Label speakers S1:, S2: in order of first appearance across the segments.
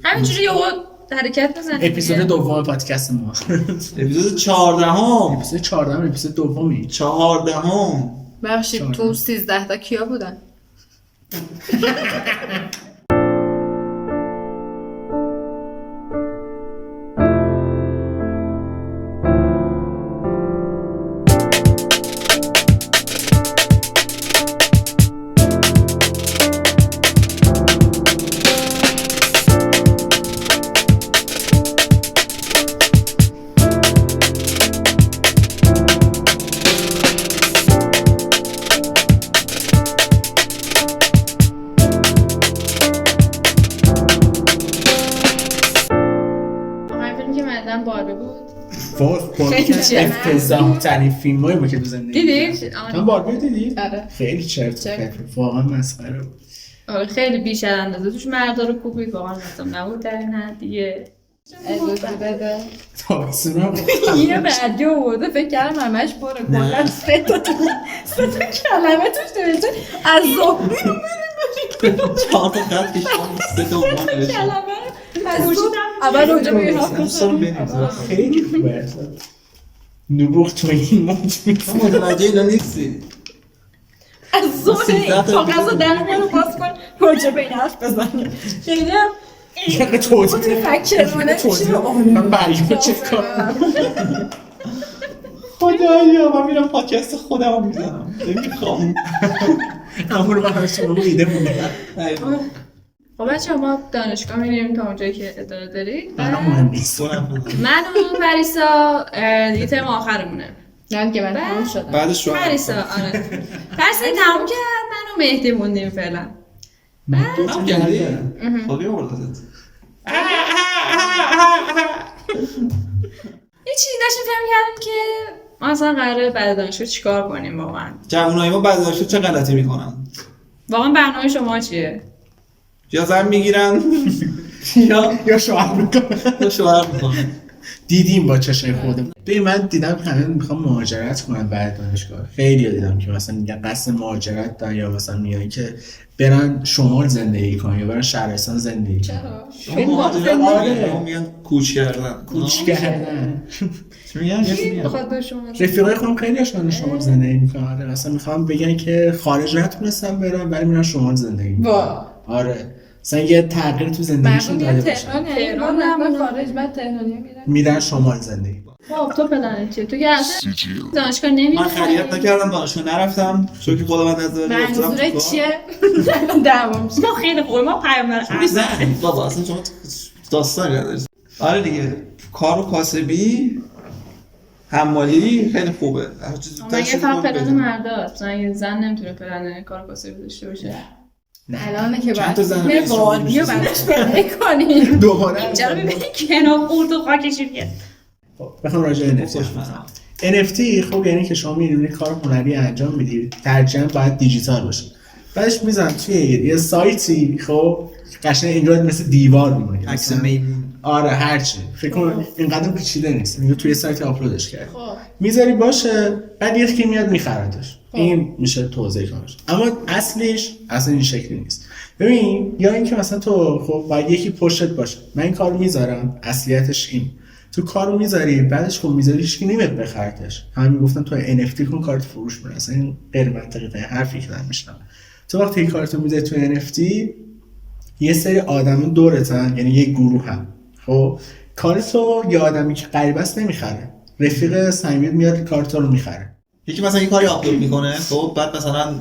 S1: همینجوری یهو حرکت بزنید.
S2: اپیزود دوم پادکست ما.
S3: اپیزود 14ام.
S2: اپیزود 14 اپیزود دومی.
S3: 14ام.
S1: ببخشید تو 13 تا کیا بودن؟
S2: افتضاح ترین فیلم هایی بود که تو زندگی
S1: دیدی؟
S2: من باربی دیدی؟
S1: آره.
S2: خیلی چرت واقعا مسخره بود.
S1: آره خیلی بیش از اندازه توش مردا رو کوبید، واقعا مثلا نبود در این حد دیگه. اجازه بده
S2: تاکسینا
S1: یه بعدی آورده فکر کردم همش پره، کلا سه تا کلمه توش نوشته از زهبی رو بریم
S3: 4 تا خط کشیدم 3 تا
S1: کلمه از اول اونجا بیرون
S2: خیلی خوبه. نبوغ تو این
S3: متوجه اینا نیستی.
S1: از زهبی کاغذ رو دهنه رو باز کن راجع به این حرف بزنیم. خیلی هم
S2: یه توضیح
S1: متفکرانه
S2: من برگم چه کنم.
S3: خدایا من میرم پادکست خودم رو میزنم نمیخوام.
S2: اما رو من شما ایده مونده.
S1: خب بچه ما دانشگاه میریم تا اونجایی که اداره دارید.
S2: برای مهم نیست.
S1: من و پریسا دیگه ترم آخرمونه.
S4: نه که من تمام شدم.
S3: بعدش رو
S1: پریسا آره پریسا تمام کرد، من و مهدی موندیم فعلا.
S3: هم کردی؟ خب یه مردازت
S1: یه چیزی داشتیم فهم کردیم که ما اصلا قراره بعد دانشگاه چیکار کنیم واقعا.
S3: جوانای ما بعد دانشگاه چه غلطی میکنن؟
S1: واقعا برنامه شما چیه؟
S3: یا زن میگیرن
S2: یا شوهر میکنن.
S3: یا شوهر میکنن.
S2: دیدیم با چشای خودم. ببین من دیدم همه میخوام مهاجرت کنن بعد دانشگاه. خیلی دیدم که مثلا میگن قصد مهاجرت دارن یا مثلا میگن که برن شمال زندگی کنن یا برن شهرستان زندگی کنن.
S1: چرا؟
S3: آره میگن کوچ کردن.
S2: کوچ کردن.
S3: چی میگن؟
S1: بخواد به شما
S2: رفیقای خودم خیلی هاشون شمال زندگی میکنن. مثلا میخوام بگن که خارج نتونستن برن ولی میرن شمال زندگی میکنن. آره. مثلا یه تغییر تو زندگیشون داده باشن.
S1: تهران هم
S4: خارج بعد تهرانی میرن.
S2: میرن شمال زندگی.
S1: خب تو پلنت چیه؟ تو که اصلا دانشگاه نمیری؟
S3: من خریت نکردم دانشگاه نرفتم چون که خودم از ازدواج گفتم.
S4: منظورت چیه؟ دوام شد.
S1: ما خیلی خوبه، ما پیامبر
S3: نه بابا اصلا شما داستانی نداری. آره دیگه کار و کاسبی حمالی خیلی خوبه. هر چیزی
S1: من یه فقط پلن مردا، مثلا یه زن نمیتونه پلن کار کاسبی داشته باشه.
S4: الانه که
S3: چند تا زن
S4: بعد باربی رو براش پیدا کنیم.
S2: دوباره
S1: اینجا رو ببین کنار خورد و خاکشی بیاد.
S2: بخوام راجع به NFT NFT خب یعنی که شما میرید کار هنری انجام میدید، ترجمه باید دیجیتال باشه. بعدش میذارن توی یه سایتی، خب قشنگ اینجا مثل دیوار میمونه.
S3: عکس میمون.
S2: آره هرچی. فکر کنم اینقدر پیچیده نیست. میگه توی سایت آپلودش کرد. میذاری باشه، بعد یکی میاد میخردش. این میشه توضیح کارش. اما اصلش اصلا این شکلی نیست. ببین یا اینکه مثلا تو خب باید یکی پشتت باشه. من این کارو میذارم، اصلیتش این. تو کارو میذاری، بعدش خب میذاری هیچکی نمیاد بخرتش. همین میگفتن تو NFT کن کارت فروش بره. اصلا این غیر منطقی ترین حرفی که دارم میشنم. تو وقتی این کارتو میذاری تو NFT یه سری آدم دورتن، یعنی یه گروه هم. خب کارتو یه آدمی که غریبه است نمیخره. رفیق صمیمیت میاد کارتو رو میخره.
S3: یکی مثلا یه کاری آپلود میکنه خب بعد مثلا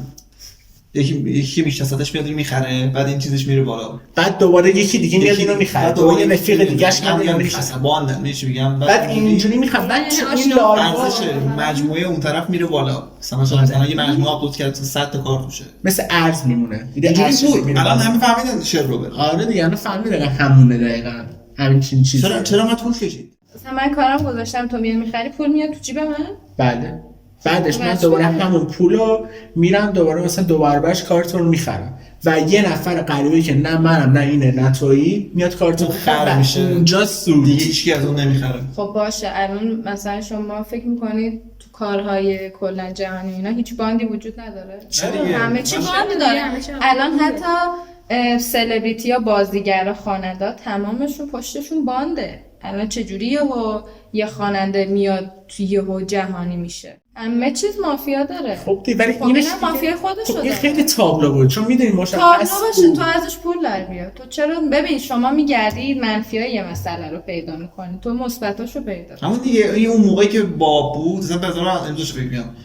S3: یکی میشناستش میاد میخره، بعد این چیزش میره بالا،
S2: بعد دوباره یکی دیگه میاد اینو میخره، دوباره یه رفیق دیگه‌اش میاد اینو میخره،
S3: باندن میشه میگم.
S2: بعد اینجوری میخره، بعد این
S3: ارزش مجموعه اون طرف میره بالا. مثلا یه مجموعه آپلود کرده 100 تا کار توشه،
S2: مثل ارز میمونه.
S3: دیگه الان همه فهمیدن چه رو بره.
S2: آره دیگه الان فهمیدن همونه دقیقاً همین چیزی.
S3: چرا من طول کشید؟
S4: مثلا من کارم گذاشتم تو میاد میخری پول میاد تو جیب من.
S2: بله. بعدش من دوباره همون پولو میرم دوباره مثلا دوباره برش کارتون رو میخرم و یه نفر غریبه که نه منم نه اینه نه تویی میاد کارتون
S3: خر میشه.
S2: اونجا سود
S3: دیگه هیچکی از اون نمیخره.
S4: خب باشه الان مثلا شما فکر میکنید تو کارهای کلا جهانی اینا هیچ باندی وجود نداره؟
S3: چرا؟
S4: همه چی باند داره. الان حتی سلبریتی ها، بازیگرا، خواننده تمامشون پشتشون بانده. الان چجوری یه خواننده میاد توی یهو جهانی میشه؟ همه چیز مافیا داره.
S2: خب ولی
S4: خب
S2: اینش
S4: اینم مافیا خودشو
S2: این
S4: داره.
S2: خیلی تابلو بود، چون میدونی مشخص
S4: تابلو باشه
S2: بود.
S4: تو ازش پول در بیار. تو چرا ببین شما میگردی منفیای یه مسئله رو پیدا میکنی، تو مثبتاشو پیدا کن.
S3: همون دیگه این اون موقعی که باب بود مثلا بذار من امروز فکر می‌کنم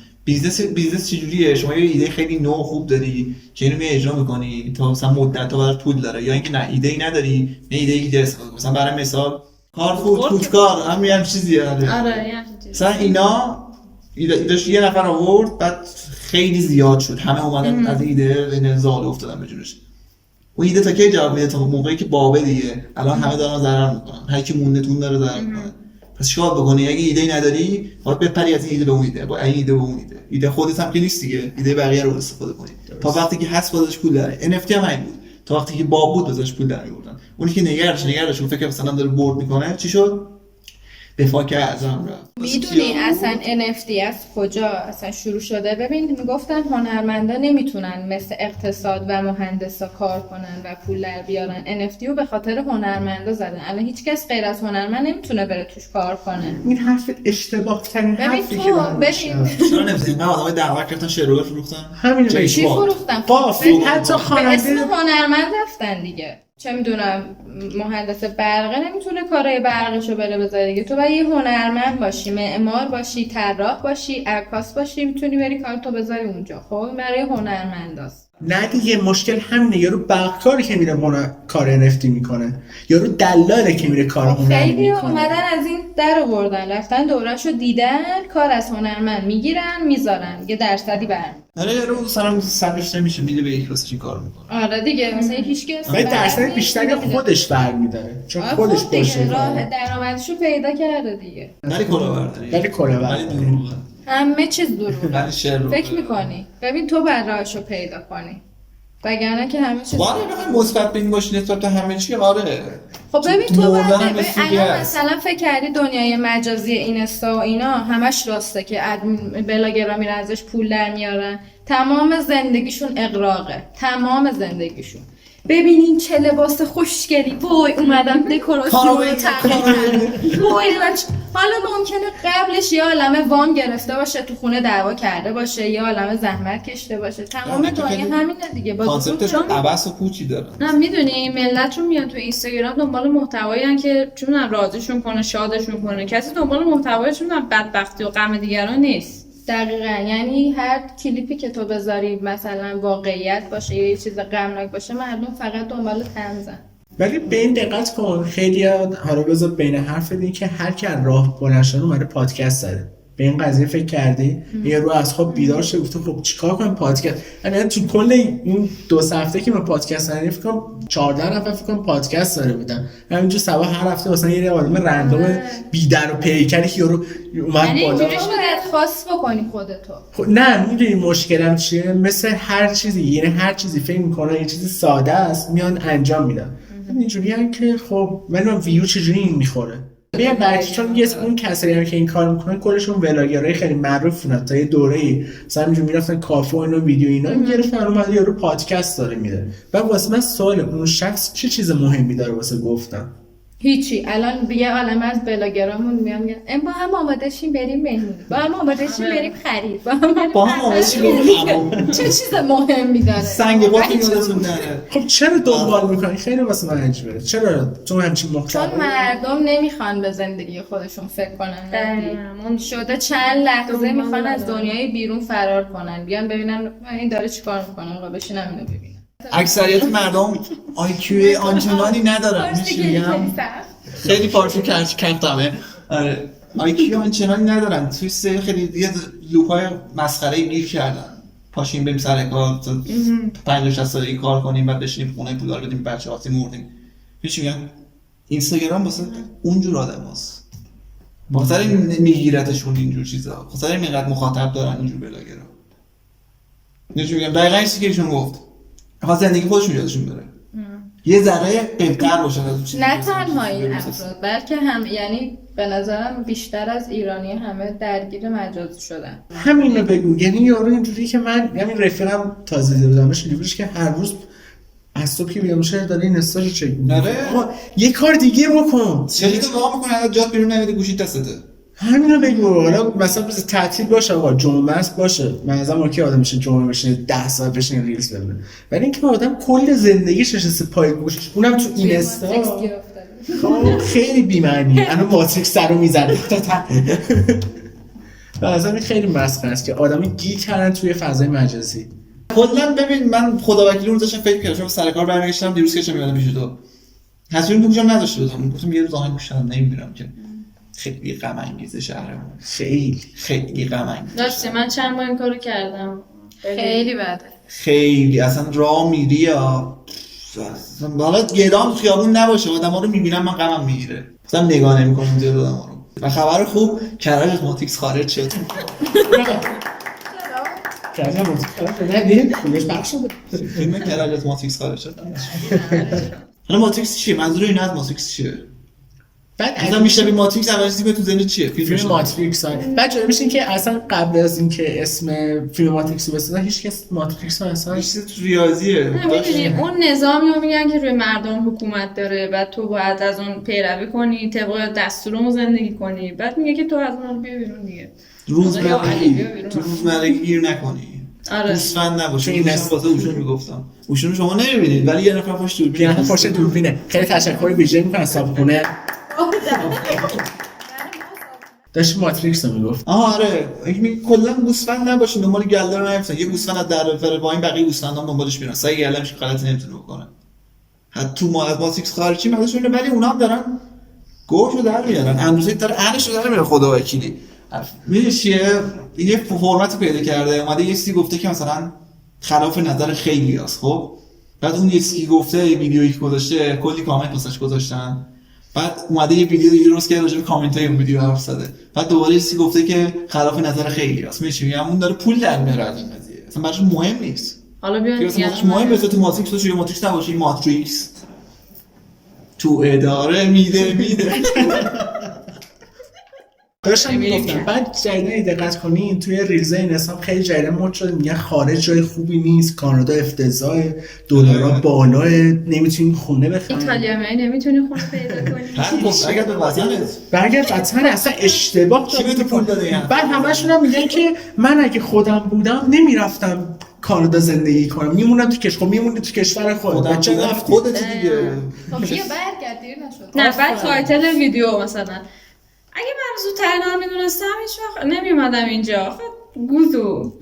S3: بیزنس چجوریه؟ شما یه ایده خیلی نو خوب داری که اینو می اجرا می‌کنی تا مثلا مدت تا برات طول داره، یا اینکه نه ایده ای نداری، نه ایده ای که درست مثلا برای مثال کار فودکار همین چیزیه.
S4: آره یعنی
S3: مثلا اینا ایدهش یه نفر آورد بعد خیلی زیاد شد، همه اومدن از ایده این زال افتادن به جونش. اون ایده تا کی جواب میده؟ تا موقعی که بابه دیگه الان همه دارن ضرر میکنن، هر کی مونده تون داره ضرر میکنه. پس چیکار بکنی؟ اگه ایده نداری باید بپری از این ایده به اون ایده، با این ایده به اون ایده خودت هم که نیست دیگه، ایده بقیه رو استفاده کنی تا وقتی که هست بازش پول داره. NFT هم همین بود، تا وقتی که باب بود بازش پول در آوردن. اونی که نگردش اون فکر مثلا داره بورد میکنه چی شد؟ دفاع که اعظم رفت.
S4: میدونی اصلا NFT از کجا اصلا شروع شده؟ ببین میگفتن هنرمندا نمیتونن مثل اقتصاد و مهندسا کار کنن و پول در بیارن. NFT رو به خاطر هنرمندا زدن. الان هیچ کس غیر از هنرمند نمیتونه بره توش کار کنه.
S2: این حرف اشتباه ترین حرفی که من
S4: ببین
S3: چرا نمی‌ذاریم آدمای دعوت کردن شعر فروختن؟
S2: همین
S4: چی فروختن؟
S2: قافی حتی
S4: به
S2: خواننده
S4: اسم هنرمند رفتن دیگه. چه میدونم مهندس برقه نمیتونه کارهای برقشو بره بذاره دیگه. تو باید یه هنرمند باشی، معمار باشی، طراح باشی، عکاس باشی، میتونی بری کارتو بذاری اونجا. خب برای هنرمنداست.
S2: نه دیگه مشکل همینه، یارو بغکاری که میره کار NFT میکنه، یارو دلاله که میره کار هنر
S4: خیلی
S2: میکنه.
S4: اومدن از این در آوردن، رفتن دورهشو دیدن، کار از هنرمند میگیرن میذارن، یه درصدی برمی‌دارن.
S3: آره یارو سلام سرش نمیشه میده به یک راستش این کارو میکنه.
S4: آره دیگه مثلا هیچکس
S2: ولی درصد بیشتری خودش برمی‌داره، چون خودش باشه
S4: راه درآمدشو پیدا کرده دیگه.
S3: ولی کلاهبرداری.
S2: ولی کلاهبرداری.
S4: همه چیز دروغه.
S3: ولی شعر رو
S4: فکر میکنی ببین تو بعد راهشو پیدا کنی، وگرنه که همه چیز
S3: ولی بخوای مثبت بین باشی نسبت به همه چی. آره
S4: خب ببین تو
S3: مردن هم
S4: بعد
S3: رسیدگی
S4: الان
S3: هست.
S4: مثلا فکر کردی دنیای مجازی اینستا و اینا همش راسته که بلاگرها میرن ازش پول در میارن؟ تمام زندگیشون اغراقه، تمام زندگیشون. ببینین چه لباس خوشگلی، وای اومدم دکوراسیون رو تغییر کردم، وای حالا ممکنه قبلش یه عالمه وام گرفته باشه، تو خونه دعوا کرده باشه، یه عالمه زحمت کشته باشه. تمام دنیا همینه دیگه.
S3: کانسپتش عبث و پوچی داره.
S5: نه میدونی ملت رو میان تو اینستاگرام دنبال محتوایی ان که چون راضیشون کنه، شادشون کنه. کسی دنبال محتوایی چون بدبختی و غم دیگران نیست.
S4: دقیقاً، یعنی هر کلیپی که تو بذاری مثلا واقعیت باشه یا یه چیز غمناک باشه، مردم فقط دنبال طنزن.
S2: ولی به این دقت کن، خیلی حالا بذار بین حرف این که هر کی از راه بلند شده اومده پادکست زده. به این قضیه فکر کردی؟ یه رو از خواب بیدار شد گفت خب چیکار کنم پادکست. یعنی تو کل این 2 هفته که من پادکست زدم فکر کنم 14 نفر فکر کنم پادکست داره بودن. همینجور صبح هر هفته مثلا یه آدم رندوم بی‌در و پیکری که رو اومد
S4: یعنی
S2: بالا.
S4: اینجوری شده خاص بکنی خودتو.
S2: خب نه میدونی مشکلم چیه؟ مثل هر چیزی، یعنی هر چیزی فکر میکنن یه چیزی ساده است میان انجام میدن. اینجوری هم که خب ولی من ویو چجوری این میخوره؟ ببین بچه چون یه اون کسایی هم که این کار میکنن کلشون ولاگرای خیلی معروفن، تا یه دوره‌ای مثلا اینجوری میرفتن کافه و اینا ویدیو اینا میگرفتن اومد یارو پادکست داره میده. و واسه من سوال اون شخص چه چیز مهمی داره واسه گفتن؟
S4: هیچی. الان یه عالمه از بلاگرامون میان میگن با هم آماده شیم بریم مهمونی، با هم آماده شیم بریم خرید، با هم
S3: آماده شیم بریم.
S4: چه چیز مهمی داره؟
S3: سنگ باقی یادتون نره.
S2: خب چرا دنبال میکنی؟ خیلی واسه من عجیبه. چرا تو همچین
S4: چون
S2: محتوایی؟
S4: مردم نمیخوان به زندگی خودشون فکر کنن. شده چند لحظه میخوان از دنیای بیرون فرار کنن، بیان ببینن این داره چیکار میکنه، آقا بشینم اینو ببینم.
S3: اکثریت مردم IQ آنچنانی ندارن. میگم خیلی پارتی کردمه. آره IQ آنچنانی ندارن. توی سه خیلی یه لوپای مسخره‌ای گیر کردن. پاشیم بریم سر کار، 50 سالگی کار کنیم بعد بشینیم خونه پول بدیم بچه‌هاتی مردیم. هیچ میگم اینستاگرام واسه اونجور آدماست. واسه میگیرتشون اینجور چیزا. واسه اینقدر مخاطب دارن اینجور بلاگرا. میگم دقیقاً چیزی که ایشون گفت. خاص زندگی خودشون یادشون بره. یه ذره بهتر باشن از اون چیزی.
S4: نه تنها این افراد بلکه هم، یعنی به نظرم بیشتر از ایرانی همه درگیر مجازی شدن.
S2: همین رو بگو. یعنی یارو اینجوری که من همین رفیقم تازه دیده بودمش اینجوریش که هر روز از صبح که بیدار میشه داره این استاژو چک میکنه.
S3: آره.
S2: یه کار دیگه بکن.
S3: چجوری تو وام میکنی الان جات بیرون نمیده گوشی دستته.
S2: همینو بگو. حالا مثلا روز تعطیل باشه آقا جمعه است باشه. مثلا ما که آدم میشه جمعه بشینه 10 ساعت بشینه ریلز ببینه. ولی اینکه آدم کل زندگیش نشسته پای گوشش اونم تو اینستا خب خیلی بی‌معنی. الان ماتریکس سرو میزنه. مثلا خیلی مسخره است که آدمی گیر کردن توی فضای مجازی.
S3: کلا ببین من خداوکیلی اون داشتم فکر کردم سر کار برمیگشتم دیروز که میادم پیش تو تصویر تو گوشم نداشته بودم گفتم یه روز آهنگ گوش دادم نمیدونم که خیلی غم انگیزه شهرمون خیلی غم انگیزه
S5: داشته من چند بار این کارو کردم
S4: خیلی بده
S3: خیلی اصلا راه میری یا حالا گدام خیابون نباشه آدما رو میبینم من غمم میگیره مثلا نگاه نمیکنم زیاد آدما رو و خبر خوب کرج از ماتریکس خارج شد فیلم کرج از ماتریکس خارج شد حالا ماتریکس چیه؟ منظور این از ماتریکس چیه؟
S2: بعد
S3: اصلا میشنوی ماتریکس اول چیزی تو ذهنت چیه؟
S2: فیلم ماتریکس. بعد جالب میشه که اصلا قبل از اینکه اسم فیلم ماتریکس رو بسازن هیچ کس ماتریکس رو اصلا
S3: چیز تو ریاضیه.
S5: میدونی اون نظامی رو میگن که روی مردم حکومت داره بعد تو باید از اون پیروی کنی طبق دستورمون زندگی کنی بعد میگه که تو از اون بیا بیرون دیگه
S3: روزمرگی گیر نکنی.
S5: آره.
S3: گوسفند نباشه. این واسه اوشون میگفتم. اوشون شما نمیبینید ولی یه نفر پشت
S2: دوربینه. خیلی تشکر ویژه میکنم صاحبخونه. داشت ماتریکس رو میگفت.
S3: آره کلا گوسفند نباشه دنبال گله رو نیفتن. یه گوسفند از در بفره پایین بقیه گوسفندام دنبالش میرن. سعی گله میشه غلطی نمیتونه بکنه. حتی تو ماتریکس خارجی مدرسه ولی اونا هم دارن گوشو در میارن. اندوزه داره انشو در میاره خدا وکیلی. میدونی چیه؟ این یه فرمت پیدا کرده اومده یه چیزی گفته که مثلا خلاف نظر خیلی هست خب بعد اون یه چیزی گفته یه ویدیویی که گذاشته کلی کامنت واسش گذاشتن بعد اومده یه ویدیو دیگه درست کرده راجع به کامنتای اون ویدیو حرف زده بعد دوباره یه چیزی گفته که خلاف نظر خیلی هست میگم اون داره پول در میاره از این قضیه اصلا براش مهم نیست
S5: حالا بیا
S3: مهم نیست تو ماتریکس تو چه ماتریکس نباشی ماتریکس تو اداره میده
S2: داشتم میگفتم بعد جریدن دقت کنین توی ریلز این حساب خیلی جریدن مد شده میگن خارج جای خوبی نیست کانادا افتضاح دلارا بالاه نمیتونین خونه بخرین
S5: ایتالیا نمیتونی خونه پیدا کنی
S3: اگر به وطنت
S2: برگرد وطن اصلا اشتباه
S3: کی بهت پول داده یعنی
S2: بعد همشون هم میگن که من اگه خودم بودم نمیرفتم کانادا زندگی کنم میمونم تو کشور میمونی تو کشور خودت
S3: چه رفت خودت دیگه
S4: خب بیا برگرد دیر نشد
S5: نه بعد تایتل ویدیو مثلا اگه من زودتر نمیدونستم هیچ وقت نمیومدم اینجا گوزو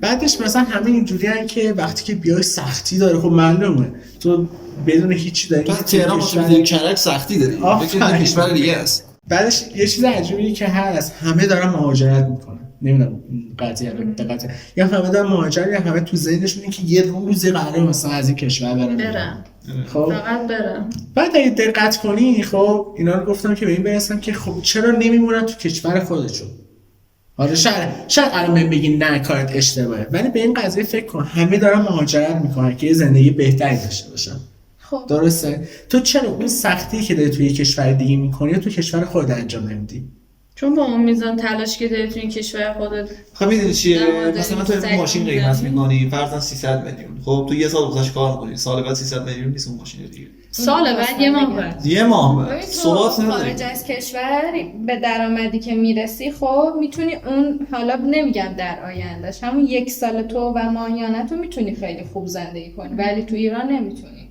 S2: بعدش مثلا همه اینجوری هن که وقتی که بیای سختی داره خب معلومه تو بدون هیچی داری
S3: تو تهران واسه کرج سختی داری فکر کشور دیگه است
S2: بعدش یه چیز عجیبی که هست همه دارن مهاجرت میکنن نمیدونم قضیه رو دقیقاً یا همه دارن مهاجرت یا همه تو ذهنشون اینه که یه روزی قراره مثلا از این کشور برم خب
S5: فقط برم
S2: بعد اگه دقت کنی خب اینا رو گفتم که به این برسم که خب چرا نمیمونن تو کشور خودشون حالا شاید الان بگین نه کارت اشتباهه ولی به این قضیه فکر کن همه دارن مهاجرت میکنن که یه زندگی بهتری داشته باشن
S4: خب
S2: درسته تو چرا اون سختی که داری توی کشور دیگه میکنی تو کشور خودت انجام نمیدی
S5: چون با اون میزان تلاش که داری تو این کشور خودت
S3: خب میدونی چیه مثلا تو ماشین قیمت میکنی فرضاً 300 میلیون خب تو یه سال واسش کار میکنی سال بعد 300 میلیون نیست اون ماشین دیگه
S5: سال بعد یه ماه بعد
S4: ثبات نداری خارج از کشور به درآمدی که میرسی خب میتونی اون حالا نمیگم در آیندهش همون یک سال تو و ماهیانه تو میتونی خیلی خوب زندگی کنی ولی تو ایران نمیتونی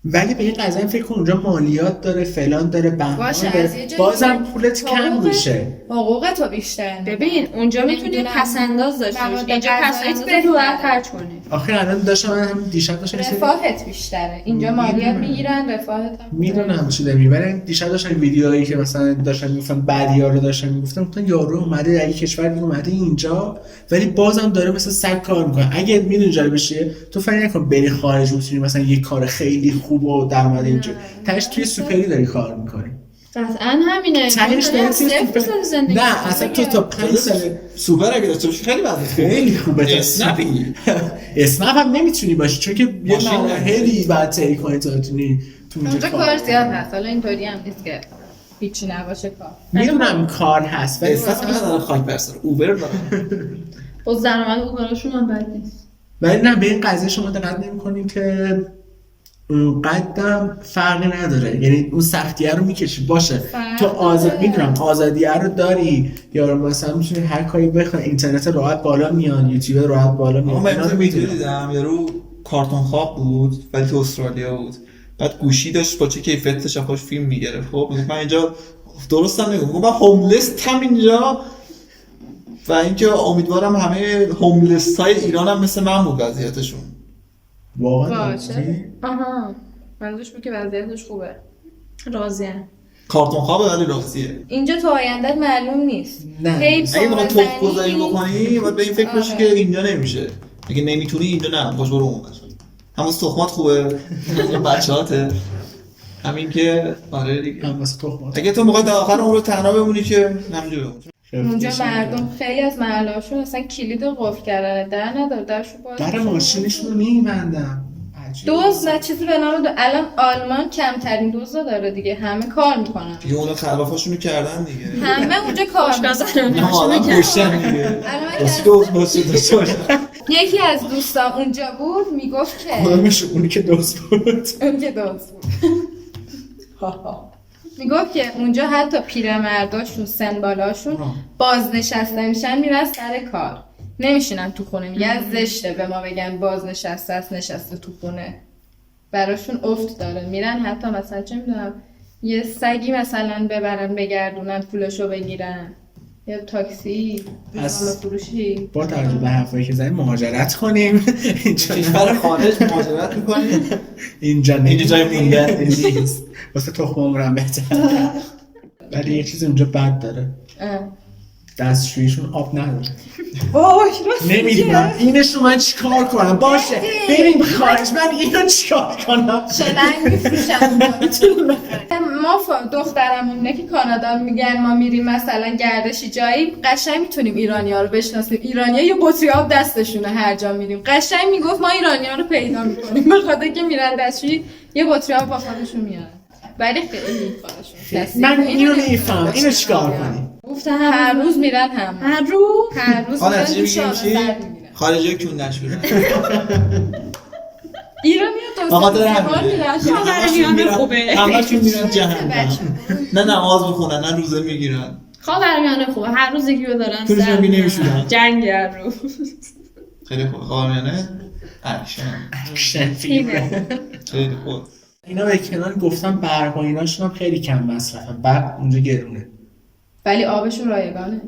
S2: ولی به این قضیه فکر کن اونجا مالیات داره فلان داره بهمان داره بازم پولت کم میشه
S4: حقوق تو بیشتر
S5: ببین اونجا میتونی پس انداز داشته باشی اینجا پس انداز تو خرج کنی
S2: آخه الان داشتم هم دیشب داشتم
S4: رفاهت بیشتره اینجا مالیات میگیرن رفاهت هم
S2: میدونم چی داره میبرن دیشب داشتم ویدیوهایی که مثلا داشتن میگفتن بعدیا رو داشتن میگفتن یارو اومده اگه کشور دیگه اومده اینجا ولی بازم داره مثلا سگ کار میکنه اگه میدونی جالب بشه تو فکر نکن بری خارج میتونی مثلا یه کار خیلی خوب و درآمد اینجا تاش توی سوپری داری کار میکنی
S5: قطعا همینه
S2: تاش داری زندگی نه اصلا تو تا 5 سال
S3: سوپر اگه داشته باشی خیلی وضعیت
S2: خیلی خوبه
S3: اسنپی
S2: اسنپ هم نمیتونی باشی چون که یه مراحلی بعد طی کنی تا بتونی تو
S4: اونجا کار زیاد هست حالا اینطوری هم نیست که هیچی نباشه کار
S2: میدونم کار هست ولی
S3: اسنپ نداره خاک برسر اوبر داره
S5: خود درآمد اوبرشون هم بد نیست
S2: ولی نه به این قضیه شما دقت نمی‌کنید که اونقدر فرقی نداره، یعنی اون سختیه رو میکشی باشه تو میدونم آزادیه رو داری، یا مثلا میتونی هر کاری بخوای، اینترنت راحت بالا میاد، یوتیوب راحت بالا میاد.
S3: من ویدیو دیدم یارو کارتون خواب بود ولی تو استرالیا بود، بعد گوشی داشت با چه کیفیتش خوش فیلم میگرفت. خب من اینجا درستم نگم من هوملستم اینجا، و اینکه امیدوارم همه هوملس های ایران هم مثل من بود وضعیتشون.
S2: واقعا
S4: باشه. آها منظورش بود که وضعیتش خوبه.
S5: راضیه.
S3: کارتون خوابه ولی راضیه.
S4: اینجا تو آینده معلوم نیست.
S2: نه
S3: اگه بخوای توپ گذاری بکنی باید به این فکر باشی که اینجا نمیشه. اگه نمیتونی اینجا نه باش برو اون بس. همون تخمات خوبه. بچه‌هاته. همین که آره دیگه.
S2: هم واسه تخمات.
S3: اگه تو موقع تا آخر عمرت تنها بمونی که همینجا بمون.
S4: اونجا مردم خیلی از محلهاشون اصلا کلید قفل کردن، در نداره، درشو باز.
S2: در ماشینشون میبندن.
S4: دوز نه چیزی به نام الان آلمان کمترین دوز داره دیگه، همه کار میکنن.
S3: دیگه اونا خلافاشونو کردن دیگه.
S4: همه اونجا کار میکنن.
S3: نه حالا کشتن دیگه. واسه دوز باشه.
S4: یکی از دوستان اونجا بود میگفت که
S2: خودمش اونی که دوست بود.
S4: اون که دوست بود. میگفت که اونجا حتی پیرمرداشون سن بالاشون بازنشسته میشن میرن سر کار، نمیشینن تو خونه. میگن زشته به ما بگن بازنشسته است نشسته تو خونه، براشون افت داره. میرن حتی مثلا چه میدونم یه سگی مثلا ببرن بگردونن پولشو بگیرن، یا تاکسی
S2: پس
S4: فروشی.
S2: با توجه به حرفایی که زدیم مهاجرت کنیم. اینجا
S3: کشور خارج مهاجرت میکنیم.
S2: اینجا
S3: جای موندن نیست.
S2: واسه تخممون هم بهتره. ولی یه چیز اونجا بد داره، دستشویشون آب نداره.
S4: وای
S2: نمیدونم اینشو من چیکار کنم. باشه بریم خارج، من اینو چیکار کنم؟
S4: شلنگ میفروشن. ما دخترمونه که کانادا میگن ما میریم مثلا گردشی جایی، قشنگ میتونیم ایرانی‌ها رو بشناسیم. ایرانی‌ها یه بطری آب دستشونه هر جا میریم. قشنگ میگفت ما ایرانی‌ها رو پیدا میکنیم، به خاطر که میرن دستشویی یه بطری آب با خودشون میارن. ولی خیلی خودشون
S2: من اینو نمیفهمم اینو چیکار کنیم.
S4: گفتم هر روز میرن هم. هر روز
S3: حالا
S4: میرن
S3: چی میگیم چی؟ خارجی کیونش میرن.
S4: ایرانی‌ها
S3: آقا
S4: دو
S3: داره
S4: سه بار میرن.
S5: خاورمیانه خوبه.
S3: همه‌شون میرن جهنم. نه نماز میخونن نه روزه میگیرن.
S5: خاورمیانه خوبه، هر روز یکی رو دارن
S3: تو زمین نمیشونن.
S5: جنگ هر روز.
S3: خیلی خوب. خاورمیانه اکشن
S2: فیلمه.
S3: خیلی خوب.
S2: اینا به کنار گفتم برق و ایناشون هم خیلی کم مصرفه. برق اونجا گرونه
S4: ولی آبشون رایگانه.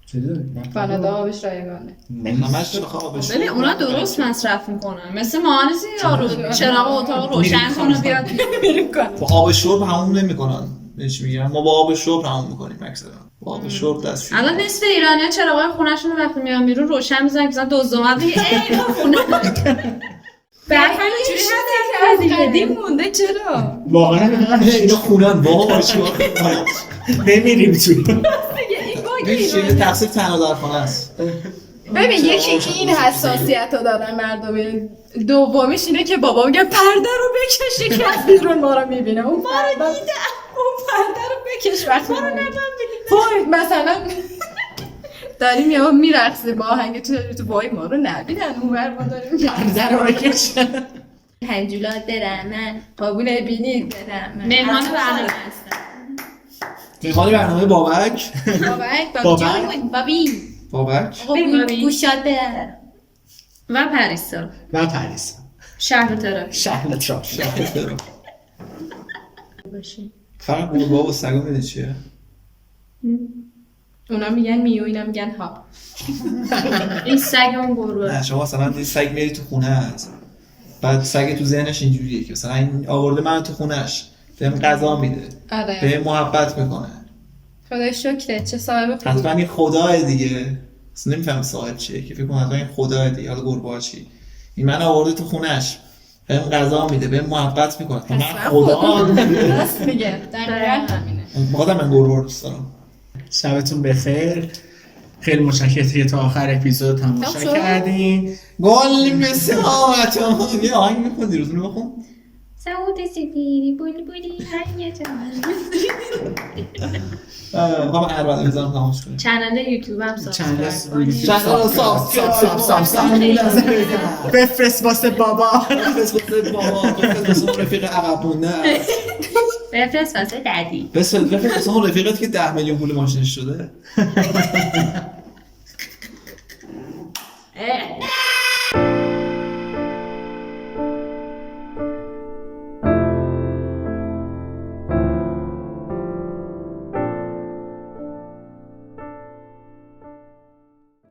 S2: چطور؟
S4: کانادا آبش رایگانه.
S3: همش خوابش.
S5: ولی اونا درست مصرف میکنن، مثل ما نیست یارو چراغ اتاق روشن کنه بیاد بریم کنه.
S3: با آب شرب همون نمیکنن. بهش میگم ما با آب شرب همون میکنیم اکثرا. با آب شرب دستشویی.
S5: الان نصف ایرانی‌ها چراغای خونه‌شون رو وقتی میان بیرون روشن می‌ذارن، مثلا دزد اومد میگه ای تو خونه. بعد اینجوری هست که از قدیم مونده. چرا؟
S2: واقعا
S3: اینا خونن واقعا چیکار
S2: نمیریم تو.
S3: این تقصیر تنها در خونه است.
S4: ببین یکی این حساسیت رو دارن مردم، دومیش اینه که بابا میگه پرده رو بکش که از بیرون ما رو میبینه. اون پرده رو بکش وقتی ما رو نمیبینه. مثلا داریم یه میرقصه با آهنگ تو وای ما رو نبینن اونور ما داریم
S2: پرده رو بکش.
S4: پنجولات درمن قابونه بینید درمن.
S5: مهمان برنامه هستن.
S3: مهمان برنامه بابک. بابک
S4: گوشات برن
S5: و پریسا
S2: و پریسا
S5: شهر ترافیک.
S2: شهر ترافیک.
S3: فرق گربه و سگا میده چیه؟
S4: اونا میگن میو اینا میگن ها.
S5: این سگ اون گروه.
S3: نه شما مثلا این سگ میری تو خونه هست، بعد سگ تو ذهنش اینجوریه که مثلا این آورده من تو خونهش بهم غذا میده، بهم محبت میکنه.
S4: خدای شکرت چه صاحب خوبی.
S3: حتما این خداه دیگه. اصلا نمیفهم صاحب چیه که فکر کنم حتما این خداه دیگه. حالا گربه چی؟ این من آورده تو خونهش بهم غذا میده، بهم محبت میکنه. من خدا
S4: راست میگه. دقیقاً همینه.
S3: میخوام من گربه دوست دارم.
S2: شبتون بخیر. خیلی متشکرم که تا آخر اپیزود تماشا کردین.
S3: گل مثل آمتون. یه آهنگ میخوندی روزونو بخون.
S5: سعود سفیری بولی هر یه
S3: ما اربعه میذارم تماش کنیم
S5: چنل یوتیوب هم
S2: چنل
S5: سابسکرایب کنید.
S3: چنل ساب
S2: بفرست واسه بابا
S3: بس رفیق عقب مونده
S5: بفرست واسه ددی.
S3: بس رفیق اون رفیقت که 10 میلیون پول ماشینش شده